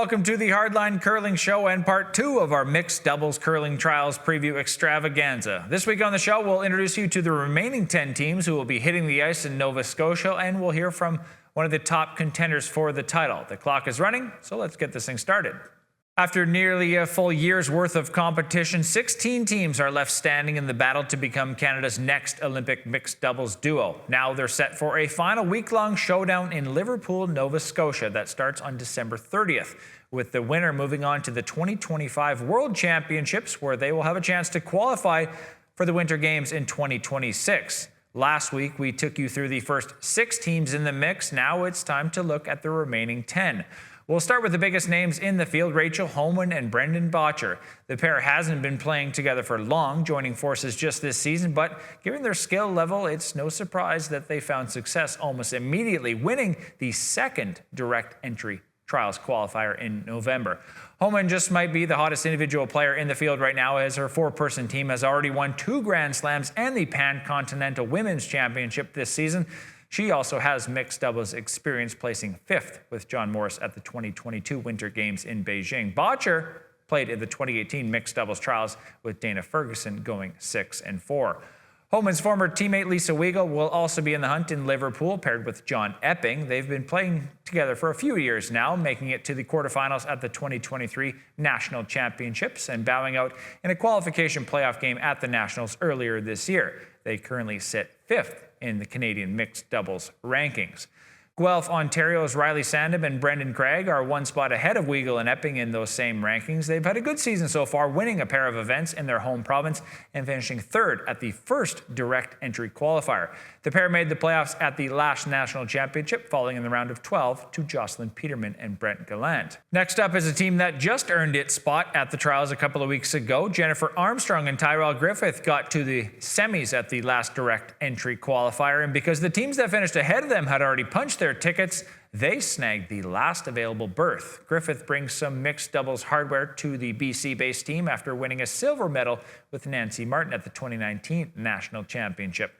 welcome to the Hardline Curling Show and part 2 of our mixed doubles curling trials preview extravaganza. This week on the show, we'll introduce you to the remaining 10 teams who will be hitting the ice in Nova Scotia, and we'll hear from one of the top contenders for the title. The clock is running, so let's get this thing started. After nearly a full year's worth of competition, 16 teams are left standing in the battle to become Canada's next Olympic mixed doubles duo. Now they're set for a final week-long showdown in Liverpool, Nova Scotia that starts on December 30th, with the winner moving on to the 2025 World Championships, where they will have a chance to qualify for the Winter Games in 2026. Last week, we took you through the first 6 teams in the mix. Now it's time to look at the remaining 10. We'll start with the biggest names in the field, Rachel Homan and Brendan Bottcher. The pair hasn't been playing together for long, joining forces just this season, but given their skill level, it's no surprise that they found success almost immediately, winning the second direct entry trials qualifier in November. Homan just might be the hottest individual player in the field right now, as her 4-person team has already won 2 Grand Slams and the Pan-Continental Women's Championship this season. She also has mixed doubles experience, placing 5th with John Morris at the 2022 Winter Games in Beijing. Bottcher played in the 2018 mixed doubles trials with Dana Ferguson, going 6-4. Homan's former teammate Lisa Weigel will also be in the hunt in Liverpool, paired with John Epping. They've been playing together for a few years now, making it to the quarterfinals at the 2023 National Championships and bowing out in a qualification playoff game at the Nationals earlier this year. They currently sit 5th in the Canadian mixed doubles rankings. Guelph, Ontario's Riley Sandham and Brendan Craig are 1 spot ahead of Weigel and Epping in those same rankings. They've had a good season so far, winning a pair of events in their home province and finishing 3rd at the first direct entry qualifier. The pair made the playoffs at the last National Championship, falling in the round of 12 to Team Peterman and Brett Gallant. Next up is a team that just earned its spot at the trials a couple of weeks ago. Jennifer Armstrong and Tyrell Griffith got to the semis at the last direct entry qualifier, and because the teams that finished ahead of them had already punched their tickets, they snagged the last available berth. Griffith brings some mixed doubles hardware to the BC-based team after winning a silver medal with Nancy Martin at the 2019 National Championship.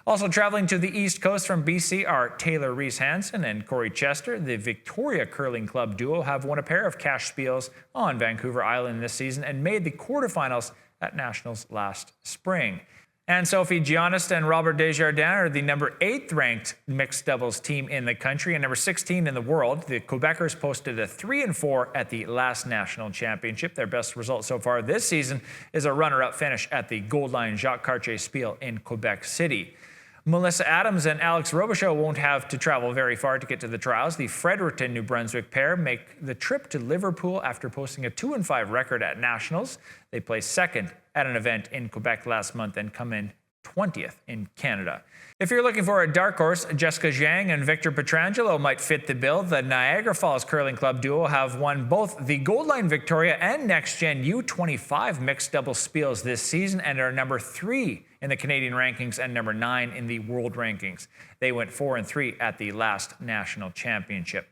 Also traveling to the East Coast from BC are Taylor Reese-Hansen and Corey Chester. The Victoria Curling Club duo have won a pair of cash spiels on Vancouver Island this season and made the quarterfinals at Nationals last spring. Anne-Sophie Giannis and Robert Desjardins are the number 8th ranked mixed doubles team in the country and number 16 in the world. The Quebecers posted a 3-4 at the last National Championship. Their best result so far this season is a runner-up finish at the Gold Line Jacques Cartier Spiel in Quebec City. Melissa Adams and Alex Robichaud won't have to travel very far to get to the trials. The Fredericton, New Brunswick pair make the trip to Liverpool after posting a 2-5 record at Nationals. They placed 2nd at an event in Quebec last month and come in 20th in Canada. If you're looking for a dark horse, Jessica Zhang and Victor Petrangelo might fit the bill. The Niagara Falls Curling Club duo have won both the Gold Line Victoria and Next Gen U25 mixed double spiels this season and are number 3 in the Canadian rankings and number 9 in the world rankings. They went 4-3 at the last National Championship.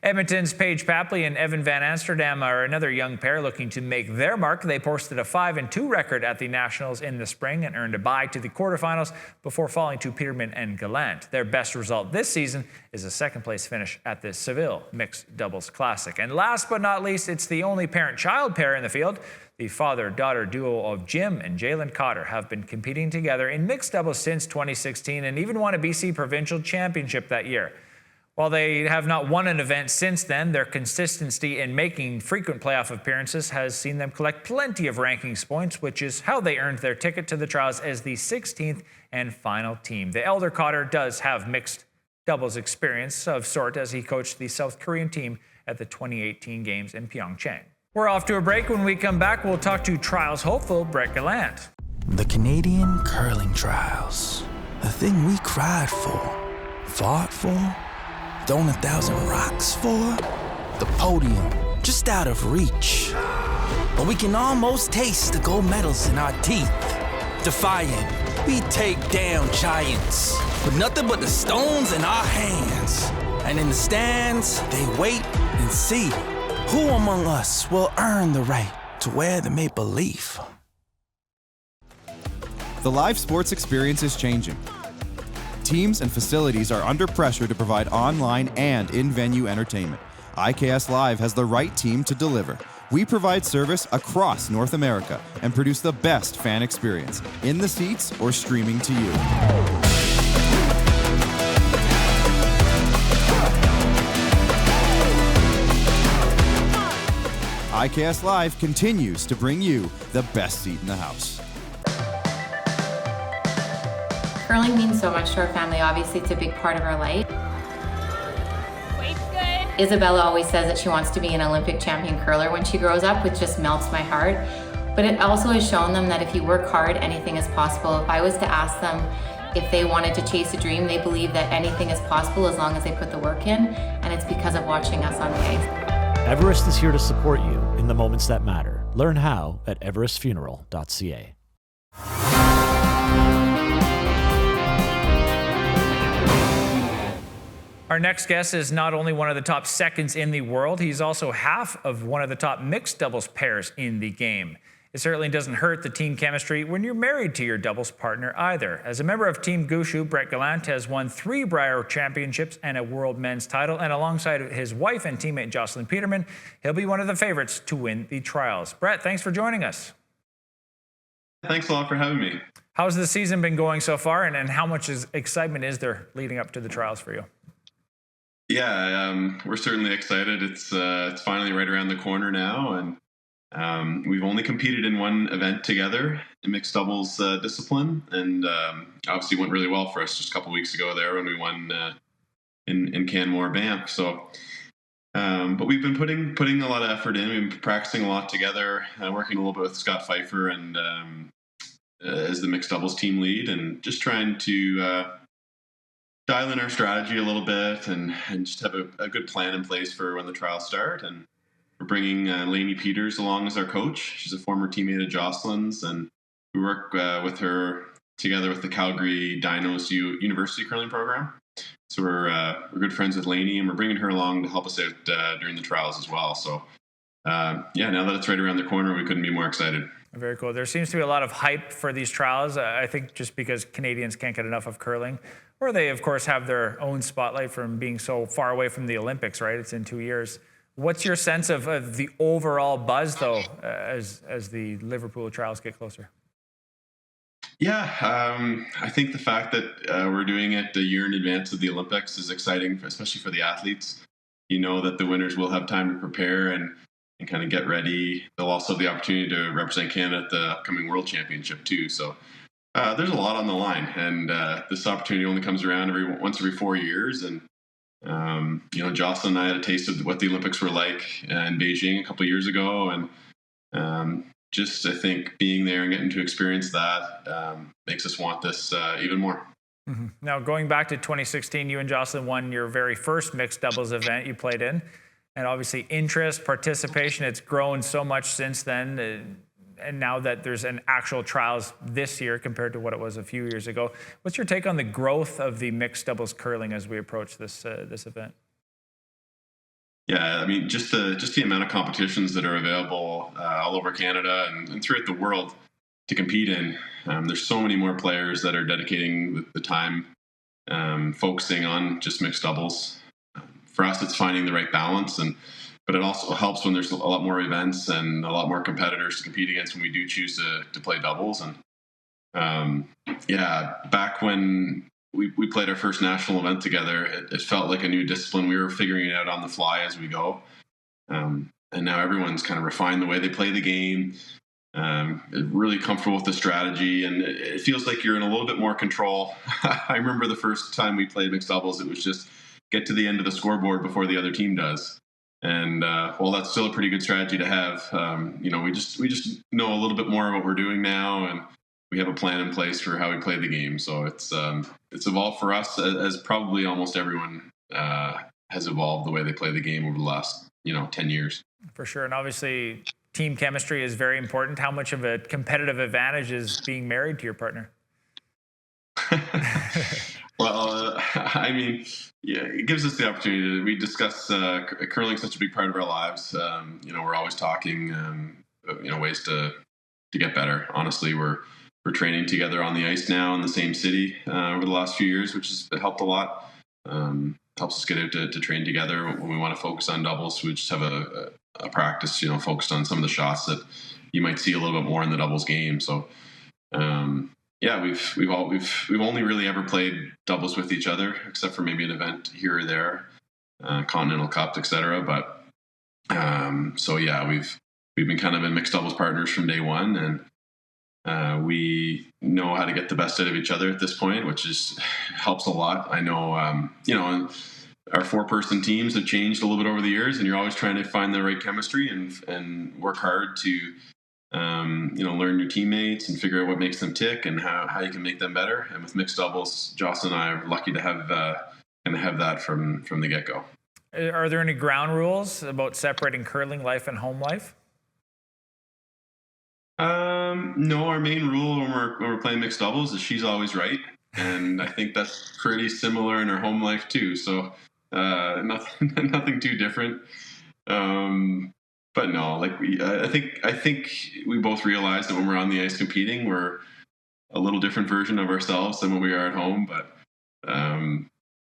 Edmonton's Paige Papley and Evan Van Amsterdam are another young pair looking to make their mark. They posted a 5-2 record at the Nationals in the spring and earned a bye to the quarterfinals before falling to Peterman and Gallant. Their best result this season is a 2nd-place finish at the Seville Mixed Doubles Classic. And last but not least, it's the only parent-child pair in the field. The father-daughter duo of Jim and Jalen Cotter have been competing together in mixed doubles since 2016 and even won a BC Provincial Championship that year. While they have not won an event since then, their consistency in making frequent playoff appearances has seen them collect plenty of rankings points, which is how they earned their ticket to the trials as the 16th and final team. The elder Cotter does have mixed doubles experience of sort, as he coached the South Korean team at the 2018 Games in Pyeongchang. We're off to a break. When we come back, we'll talk to trials hopeful Brett Gallant. The Canadian Curling Trials. A thing we cried for, fought for, thrown 1,000 rocks for. The podium, just out of reach. But we can almost taste the gold medals in our teeth. Defiant, we take down giants with nothing but the stones in our hands. And in the stands, they wait and see who among us will earn the right to wear the maple leaf. The live sports experience is changing. Teams and facilities are under pressure to provide online and in-venue entertainment. IKS Live has the right team to deliver. We provide service across North America and produce the best fan experience, in the seats or streaming to you. IKS Live continues to bring you the best seat in the house. Curling means so much to our family. Obviously, it's a big part of our life. Weight's good. Isabella always says that she wants to be an Olympic champion curler when she grows up, which just melts my heart. But it also has shown them that if you work hard, anything is possible. If I was to ask them if they wanted to chase a dream, they believe that anything is possible as long as they put the work in, and it's because of watching us on the ice. Everest is here to support you in the moments that matter. Learn how at everestfuneral.ca. Our next guest is not only one of the top seconds in the world, he's also half of one of the top mixed doubles pairs in the game. It certainly doesn't hurt the team chemistry when you're married to your doubles partner either. As a member of Team Gushu, Brett Gallant has won 3 Brier championships and a world men's title, and alongside his wife and teammate Jocelyn Peterman, he'll be one of the favorites to win the trials. Brett, thanks for joining us. Thanks a lot for having me. How's the season been going so far, and how much excitement is there leading up to the trials for you? Yeah, we're certainly excited. It's finally right around the corner now, and we've only competed in one event together, the mixed doubles discipline, and obviously went really well for us just a couple weeks ago there when we won in Canmore, Banff. So, but we've been putting a lot of effort in. We've been practicing a lot together, working a little bit with Scott Pfeiffer and as the mixed doubles team lead, and just trying to dial in our strategy a little bit and just have a good plan in place for when the trials start. And we're bringing Lainey Peters along as our coach. She's a former teammate of Jocelyn's, and we work with her together with the Calgary Dinos University curling program. So we're good friends with Lainey, and we're bringing her along to help us out during the trials as well. So now that it's right around the corner, we couldn't be more excited. Very cool. There seems to be a lot of hype for these trials. I think just because Canadians can't get enough of curling, or they, of course, have their own spotlight from being so far away from the Olympics, right? It's in 2 years. What's your sense of the overall buzz, though, as the Liverpool trials get closer? Yeah, I think the fact that we're doing it a year in advance of the Olympics is exciting, especially for the athletes. You know that the winners will have time to prepare and kind of get ready. They'll also have the opportunity to represent Canada at the upcoming World Championship, too. So there's a lot on the line, and this opportunity only comes around once every 4 years. And Jocelyn and I had a taste of what the Olympics were like in Beijing a couple of years ago, and I think being there and getting to experience that makes us want this even more. Mm-hmm. Now, going back to 2016, you and Jocelyn won your very first mixed doubles event you played in, and obviously interest, participation, it's grown so much since then. And now that there's an actual trials this year compared to what it was a few years ago, what's your take on the growth of the mixed doubles curling as we approach this event? Yeah, I mean, just the amount of competitions that are available all over Canada and throughout the world to compete in. There's so many more players that are dedicating the time focusing on just mixed doubles. For us, it's finding the right balance, but it also helps when there's a lot more events and a lot more competitors to compete against when we do choose to play doubles. And back when we played our first national event together, it felt like a new discipline. We were figuring it out on the fly as we go. And now everyone's kind of refined the way they play the game, really comfortable with the strategy, and it feels like you're in a little bit more control. I remember the first time we played mixed doubles, it was just get to the end of the scoreboard before the other team does. And while that's still a pretty good strategy to have, we just know a little bit more of what we're doing now, and we have a plan in place for how we play the game. So it's evolved for us as probably almost everyone has evolved the way they play the game over the last 10 years. For sure, and obviously team chemistry is very important. How much of a competitive advantage is being married to your partner? Well, it gives us the opportunity we discuss curling, such a big part of our lives. We're always talking, ways to get better. Honestly, we're training together on the ice now in the same city over the last few years, which has helped a lot. helps us get out to train together. When we want to focus on doubles, we just have a practice, focused on some of the shots that you might see a little bit more in the doubles game. So, we've only really ever played doubles with each other, except for maybe an event here or there, Continental Cups, etc. But we've been kind of in mixed doubles partners from day one, and we know how to get the best out of each other at this point, which helps a lot. I know, our 4-person teams have changed a little bit over the years, and you're always trying to find the right chemistry and work hard to, learn your teammates and figure out what makes them tick and how you can make them better. And with mixed doubles, Jocelyn and I are lucky to have that from the get-go. Are there any ground rules about separating curling life and home life? No, our main rule when we're playing mixed doubles is she's always right. And I think that's pretty similar in her home life too. So, nothing too different. But no, I think we both realize that when we're on the ice competing, we're a little different version of ourselves than when we are at home. But,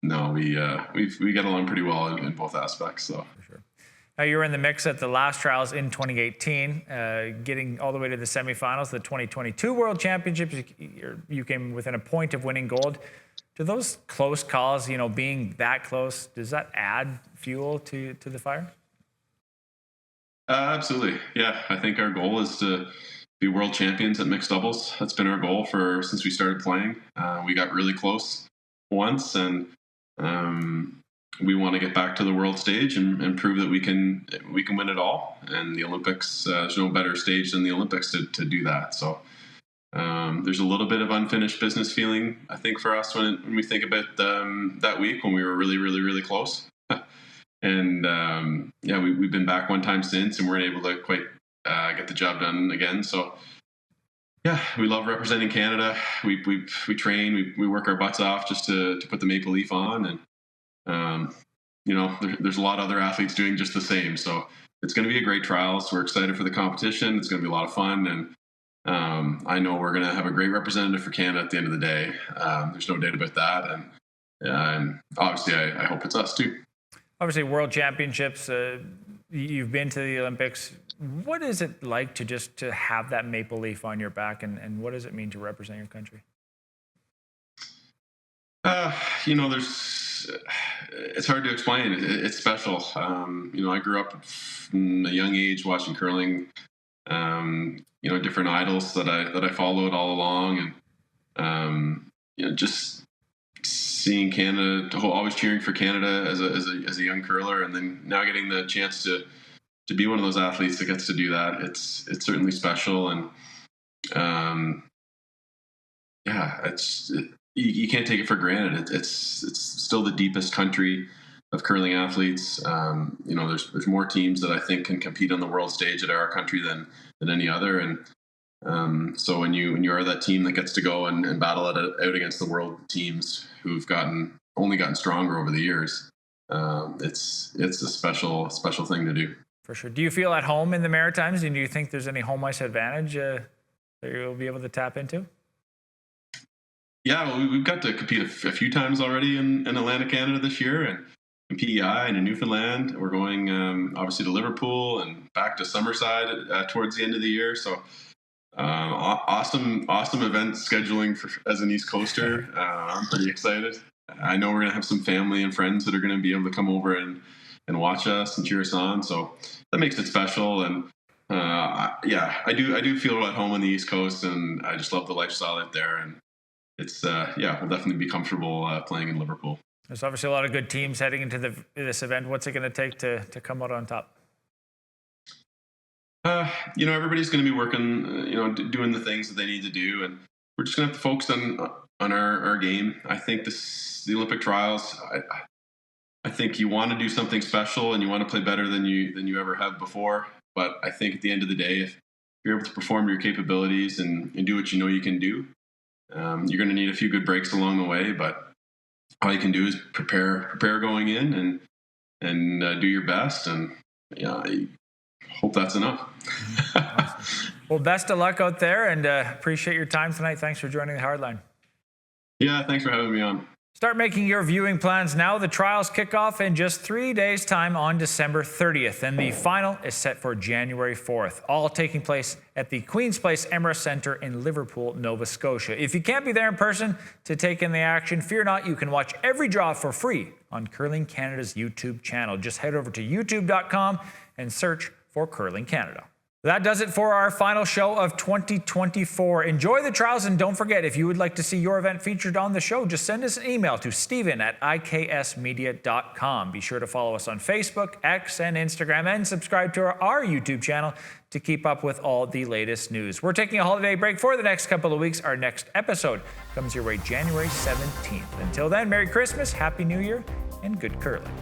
no, we get along pretty well in both aspects. So. For sure. Now, you were in the mix at the last trials in 2018, getting all the way to the semifinals, the 2022 World Championships. You came within a point of winning gold. Do those close calls, being that close, does that add fuel to the fire? Absolutely. Yeah, I think our goal is to be world champions at mixed doubles. That's been our goal since we started playing. We got really close once, and we want to get back to the world stage and prove that we can win it all. And the Olympics, there's no better stage than the Olympics to do that. So there's a little bit of unfinished business feeling, I think, for us when we think about that week when we were really, really, really close. And we've been back one time since, and we're able to quite get the job done again. So yeah, we love representing Canada. We train, we work our butts off just to put the maple leaf on, and there's a lot of other athletes doing just the same. So it's going to be a great trials. We're excited for the competition. It's going to be a lot of fun, and I know we're going to have a great representative for Canada at the end of the day. There's no doubt about that, and obviously I hope it's us too. Obviously, World Championships, you've been to the Olympics. What is it like to have that maple leaf on your back, and what does it mean to represent your country? It's hard to explain. It's special. I grew up from a young age watching curling. Different idols that I followed all along, and just seeing Canada, always cheering for Canada as a young curler, and then now getting the chance to be one of those athletes that gets to do that. It's certainly special, and you can't take it for granted. It's still the deepest country of curling athletes. There's more teams that I think can compete on the world stage at our country than any other, and so when you are that team that gets to go and battle it out against the world teams who've only gotten stronger over the years, it's a special thing to do. For sure. Do you feel at home in the Maritimes, and do you think there's any home ice advantage that you'll be able to tap into? Yeah, well, we've got to compete a few times already in Atlantic Canada this year, and in PEI and in Newfoundland. We're going obviously to Liverpool and back to Summerside towards the end of the year. So awesome event scheduling as an East Coaster. I'm pretty excited. I know we're going to have some family and friends that are going to be able to come over and watch us and cheer us on. So that makes it special. And I do feel at home on the East Coast, and I just love the lifestyle out there. And it's we'll definitely be comfortable playing in Liverpool. There's obviously a lot of good teams heading into this event. What's it going to take to come out on top? Everybody's going to be working, doing the things that they need to do, and we're just going to have to focus on our game. I think the Olympic trials, I think you want to do something special and you want to play better than you ever have before. But I think at the end of the day, if you're able to perform your capabilities and do what you know you can do, you're going to need a few good breaks along the way. But all you can do is prepare going in and do your best. And I hope that's enough. Awesome. Well, best of luck out there, and appreciate your time tonight. Thanks for joining the Hardline. Yeah, thanks for having me on. Start making your viewing plans now. The trials kick off in just 3 days' time on December 30th, and the final is set for January 4th, all taking place at the Queen's Place Emirates Centre in Liverpool, Nova Scotia. If you can't be there in person to take in the action, fear not, you can watch every draw for free on Curling Canada's YouTube channel. Just head over to youtube.com and search for Curling Canada. That does it for our final show of 2024. Enjoy the trials, and don't forget, if you would like to see your event featured on the show, just send us an email to steven@iksmedia.com. Be sure to follow us on Facebook, X, and Instagram, and subscribe to our YouTube channel to keep up with all the latest news. We're taking a holiday break for the next couple of weeks. Our next episode comes your way January 17th. Until then, Merry Christmas, Happy New Year, and good curling.